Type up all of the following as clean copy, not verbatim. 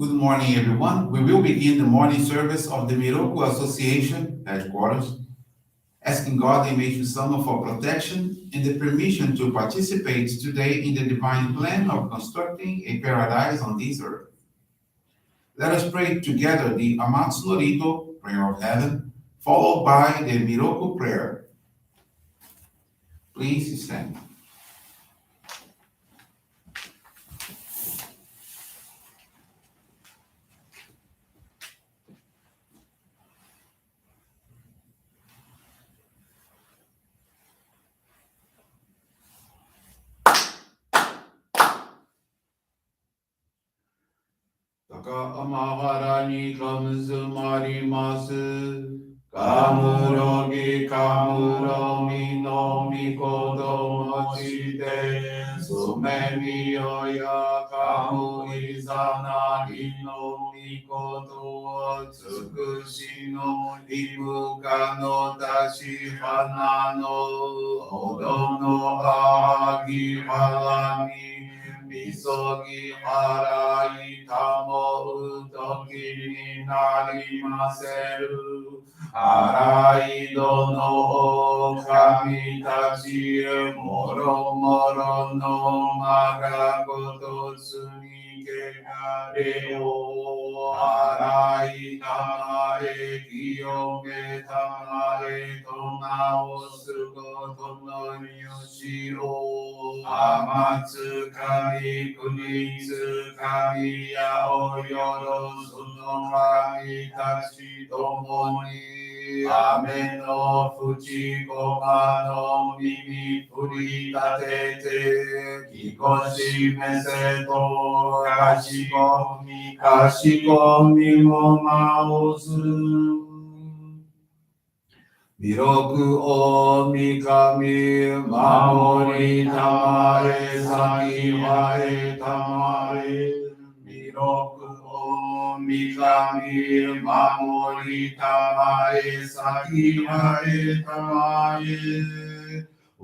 Good morning, everyone. We will begin the morning service of the Miroku Association headquarters, asking God and Meishu-sama for protection and the permission to participate today in the divine plan of constructing a paradise on this earth. Let us pray together the Amatsu-Norito, Prayer of Heaven, followed by the Miroku Prayer. Please stand. Taka amahara ni kamuzu marimasu. Kamurogi kamuromi no mikoto mochite. Sumemi oya kamu izana hino mikoto. Tsukushi no ibuka no dashi hana no. Odo no agi harami. Misogi harai tamo utoki ni narimaseru. Harai dono o kami tachi moro moro no magagoto tsunike gare o. Harai tamare kiyoge tamare tonao sugo tono yoshi o. Amatsu kami kunitsu kami yao yoro suno kami tachi tomo ni. Ame no fuji koma no mimi furi tatete. Kikoshi meseto kashikomi mo maosu. Miroku o mikami mamori tamare saki hae tamare. Miroku o mikami mamori tamare saki hae tamare.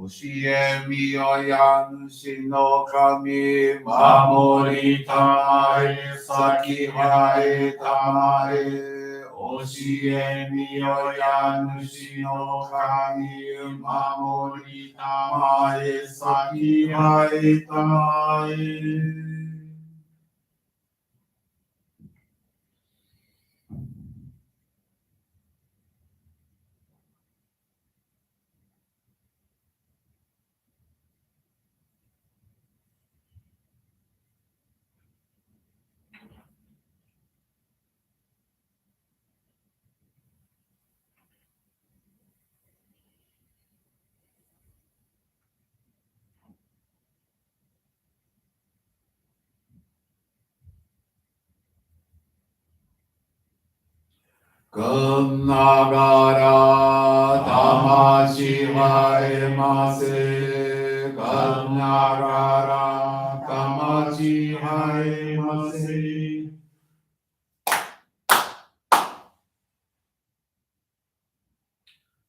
Ushie miyoyan shino kami mamori tamare saki hae tamare. Oshie miyoya nushi no kami mamori tamae saki hae tamae. Kannagara tamashi haemase. Kannagara tamashi haemase.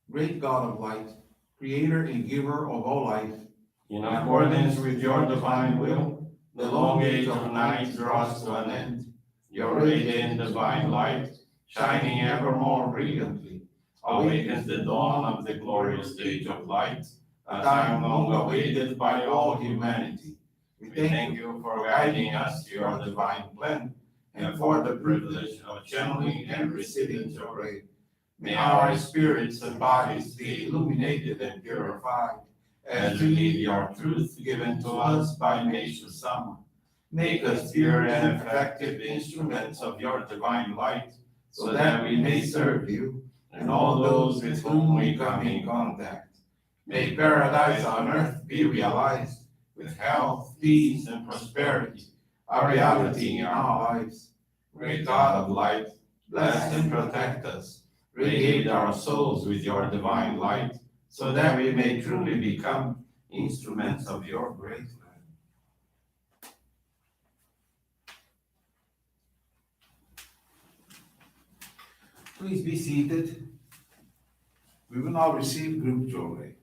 Great God of light, creator and giver of all life, in accordance with your divine will, the long age of night draws to an end. Your radiant divine light, shining ever more brilliantly, awakens the dawn of the glorious age of light, a time long awaited by all humanity. We thank you for guiding us to your divine plan and for the privilege of channeling and receiving Johrei. May our spirits and bodies be illuminated and purified as we live your truth given to us by Meishu-sama. Make us pure and effective instruments of your divine light, so that we may serve you and all those with whom we come in contact. May paradise on earth be realized, with health, peace, and prosperity, a reality in our lives. Great God of light, bless and protect us. Radiate our souls with your divine light, so that we may truly become instruments of your great plan. please be seated. We will now receive group Johrei.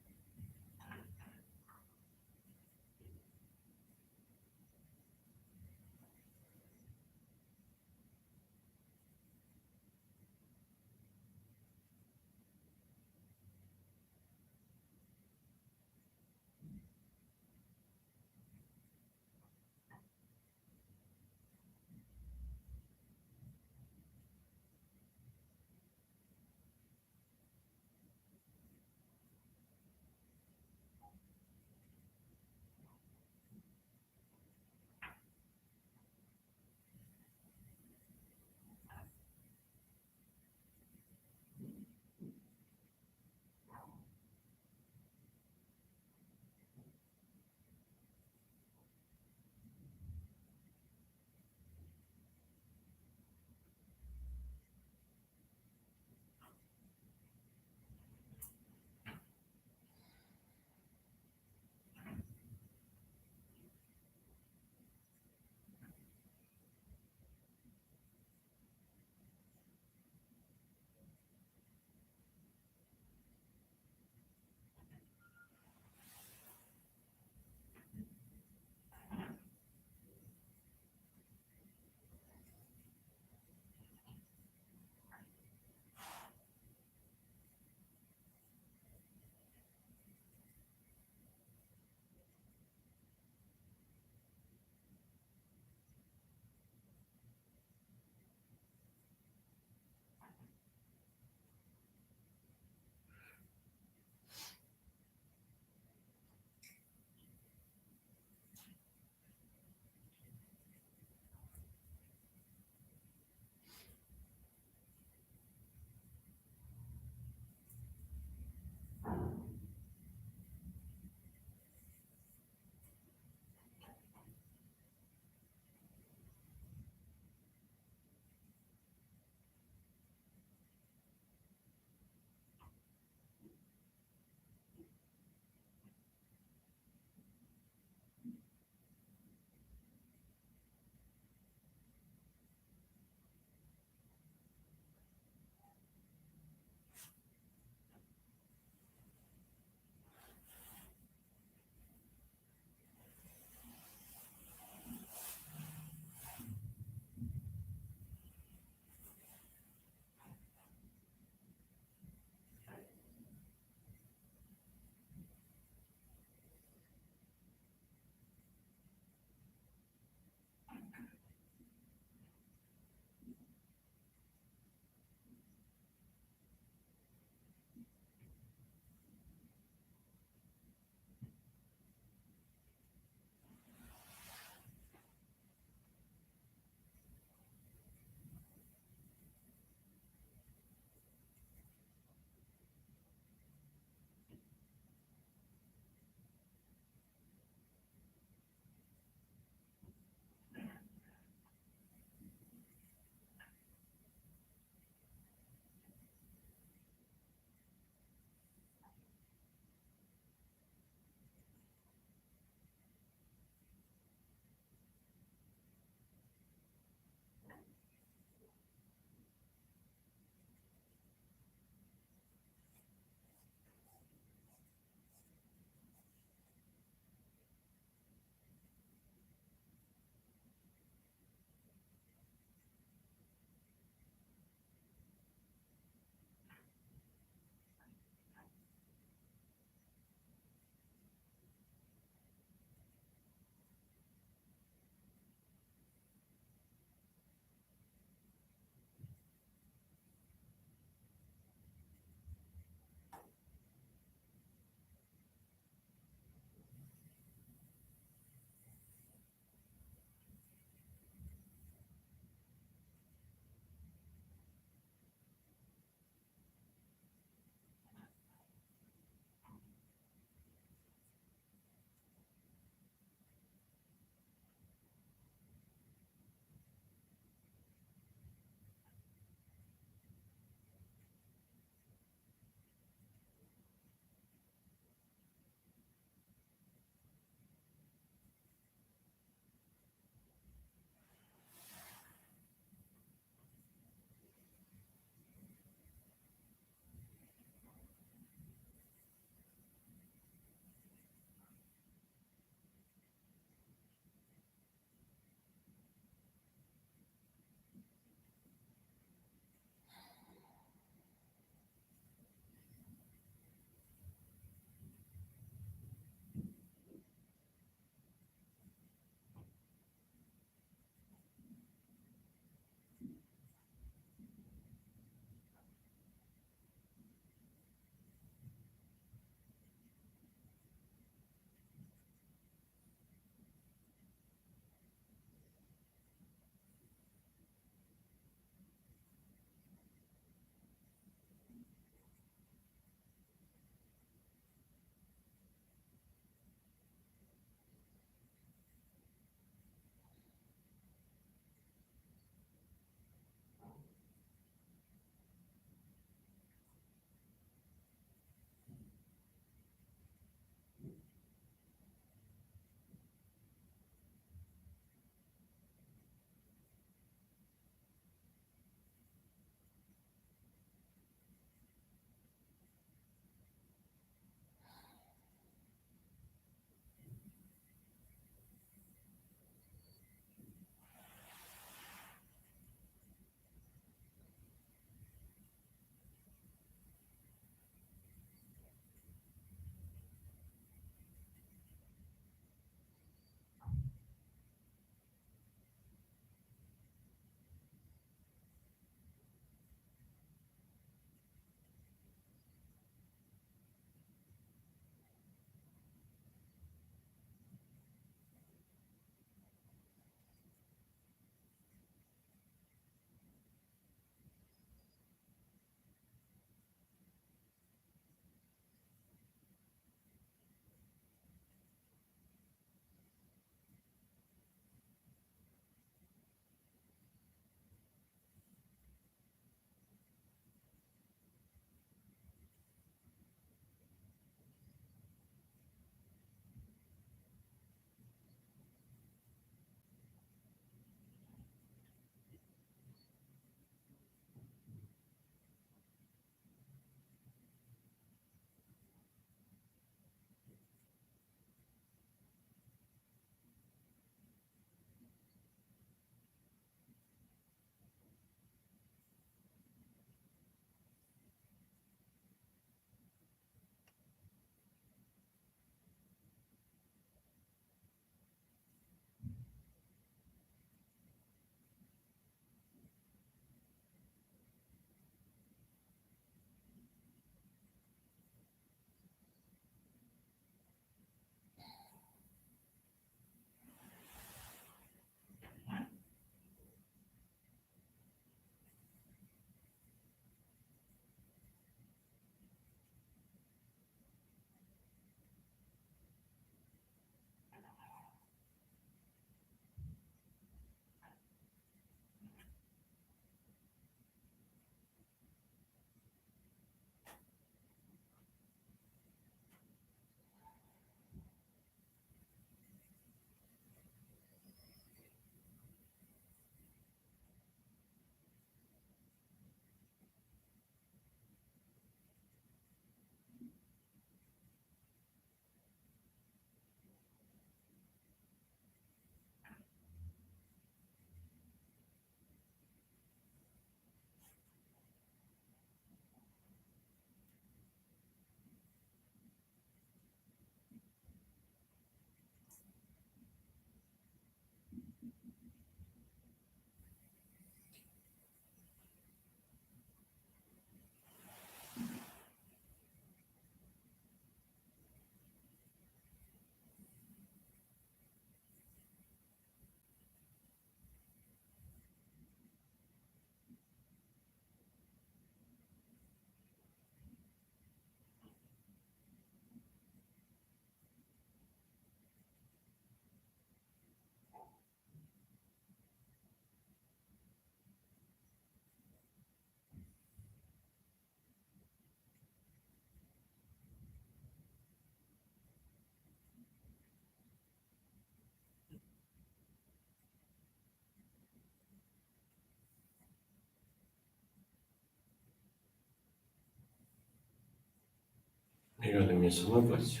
bless you.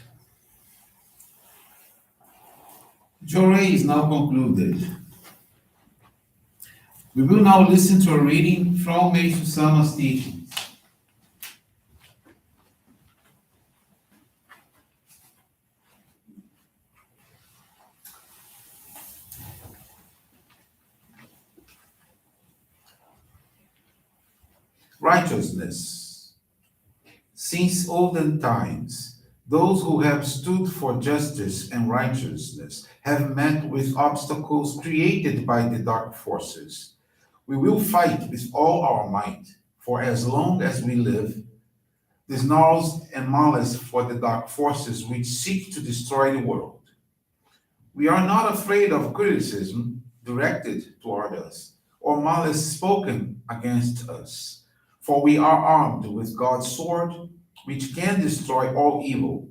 Johrei is now concluded. We will now listen to a reading from Meishu-sama's teachings. Righteousness. Since olden times, those who have stood for justice and righteousness have met with obstacles created by the dark forces. We will fight with all our might, for as long as we live, the snarls and malice for the dark forces which seek to destroy the world. We are not afraid of criticism directed toward us, or malice spoken against us, for we are armed with God's sword, which can destroy all evil.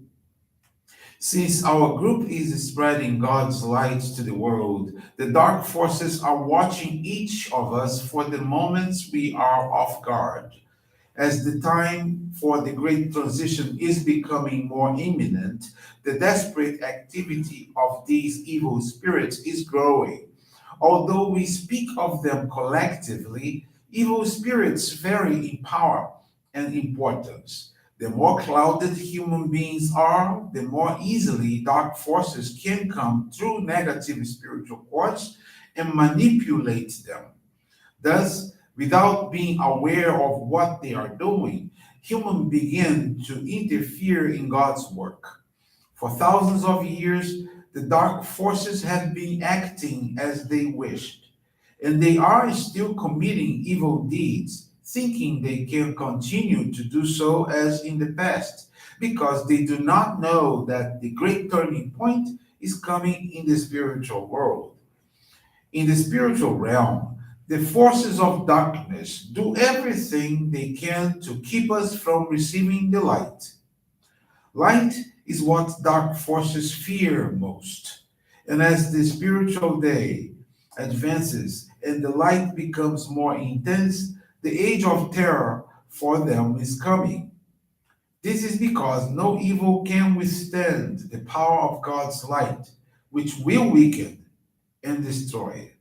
Since our group is spreading God's light to the world, the dark forces are watching each of us for the moments we are off guard. As the time for the great transition is becoming more imminent, the desperate activity of these evil spirits is growing. Although we speak of them collectively, evil spirits vary in power and importance. The more clouded human beings are, the more easily dark forces can come through negative spiritual cords and manipulate them. Thus, without being aware of what they are doing, humans begin to interfere in God's work. For thousands of years, the dark forces have been acting as they wished, and they are still committing evil deeds, thinking they can continue to do so as in the past, because they do not know that the great turning point is coming in the spiritual world. In the spiritual realm, the forces of darkness do everything they can to keep us from receiving the light. Light is what dark forces fear most. And as the spiritual day advances and the light becomes more intense, the age of terror for them is coming. This is because no evil can withstand the power of God's light, which will weaken and destroy it.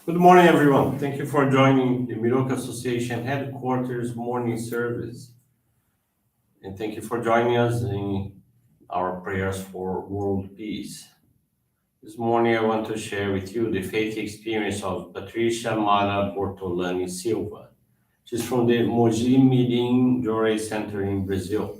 Good morning, everyone. Thank you for joining the Miroku Association headquarters morning service. And thank you for joining us in our prayers for world peace. This morning, I want to share with you the faith experience of Patricia Mara Bortolani Silva. She's from the Mogi Mirim Johrei Center in Brazil.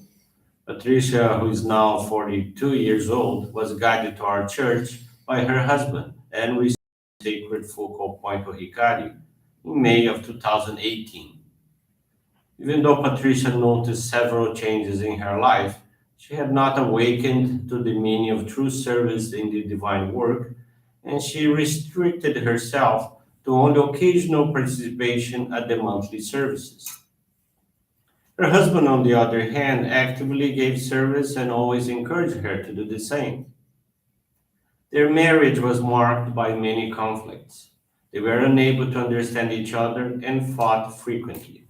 Patricia, who is now 42 years old, was guided to our church by her husband and received sacred focal point of Hikari in May of 2018. Even though Patricia noticed several changes in her life, she had not awakened to the meaning of true service in the divine work, and she restricted herself to only occasional participation at the monthly services. Her husband, on the other hand, actively gave service and always encouraged her to do the same. Their marriage was marked by many conflicts. They were unable to understand each other and fought frequently.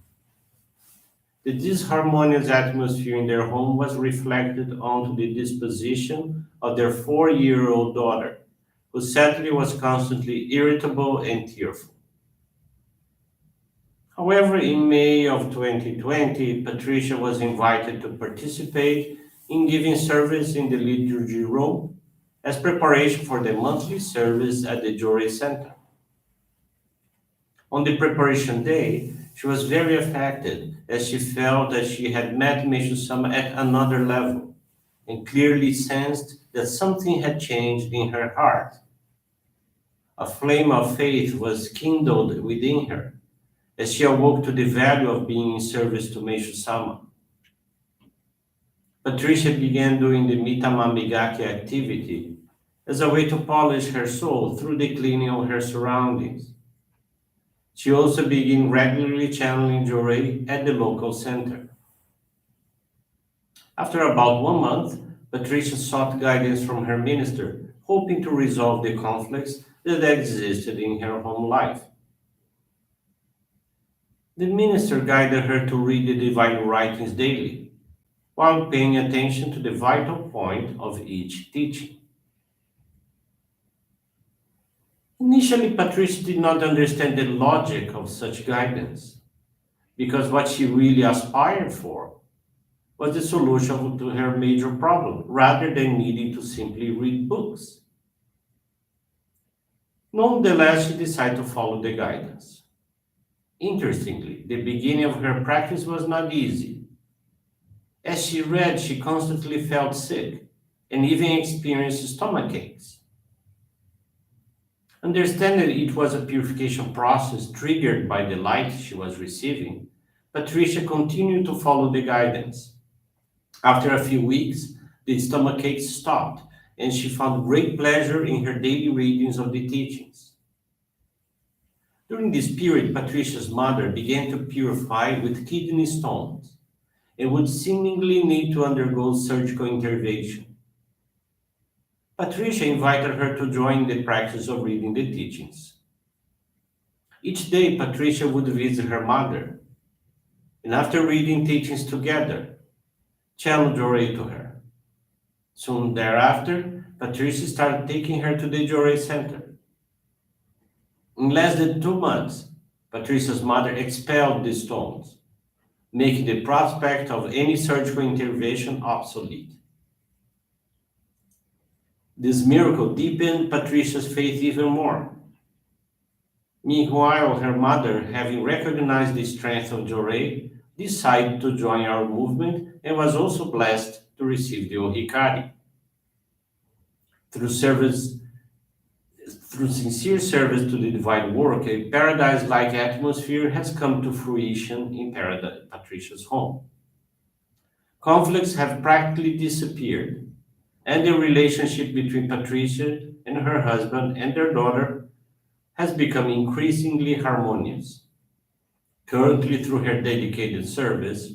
The disharmonious atmosphere in their home was reflected onto the disposition of their 4-year-old daughter, who sadly was constantly irritable and tearful. However, in May of 2020, Patricia was invited to participate in giving service in the liturgy room as preparation for the monthly service at the Johrei Center. On the preparation day, she was very affected as she felt that she had met Meishu-sama at another level and clearly sensed that something had changed in her heart. A flame of faith was kindled within her as she awoke to the value of being in service to Meishu-sama. Patricia began doing the Mitamamigaki activity as a way to polish her soul through the cleaning of her surroundings. She also began regularly channeling Johrei at the local center. After about 1 month, Patricia sought guidance from her minister, hoping to resolve the conflicts that existed in her home life. The minister guided her to read the divine writings daily, while paying attention to the vital point of each teaching. Initially, Patricia did not understand the logic of such guidance, because what she really aspired for was the solution to her major problem, rather than needing to simply read books. Nonetheless, she decided to follow the guidance. Interestingly, the beginning of her practice was not easy. As she read, she constantly felt sick and even experienced stomach aches. Understanding it was a purification process triggered by the light she was receiving, Patricia continued to follow the guidance. After a few weeks, the stomach aches stopped, and she found great pleasure in her daily readings of the teachings. During this period, Patricia's mother began to purify with kidney stones and would seemingly need to undergo surgical intervention. Patricia invited her to join the practice of reading the teachings. Each day, Patricia would visit her mother, and after reading teachings together, channel Johrei to her. Soon thereafter, Patricia started taking her to the Johrei Center. In less than 2 months, Patricia's mother expelled the stones, making the prospect of any surgical intervention obsolete. This miracle deepened Patricia's faith even more. Meanwhile, her mother, having recognized the strength of Johrei, decided to join our movement and was also blessed to receive the Ohikari. Through service, through sincere service to the divine work, a paradise-like atmosphere has come to fruition in Patricia's home. Conflicts have practically disappeared, and the relationship between Patricia and her husband and their daughter has become increasingly harmonious. Currently, through her dedicated service,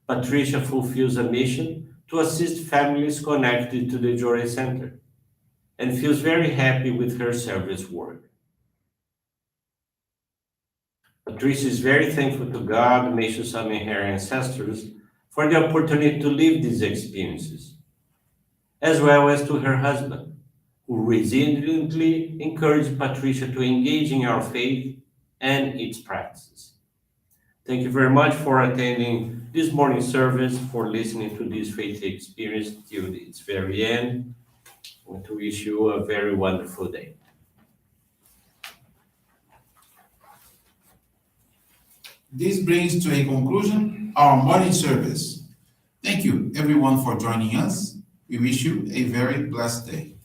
Patricia fulfills a mission to assist families connected to the Johrei Center and feels very happy with her service work. Patricia is very thankful to God, Meishu-sama, and her ancestors for the opportunity to live these experiences, as well as to her husband, who resiliently encouraged Patricia to engage in our faith and its practices. Thank you very much for attending this morning service, for listening to this faith experience till its very end. I want to wish you a very wonderful day. This brings to a conclusion our morning service. Thank you, everyone, for joining us. We wish you a very blessed day.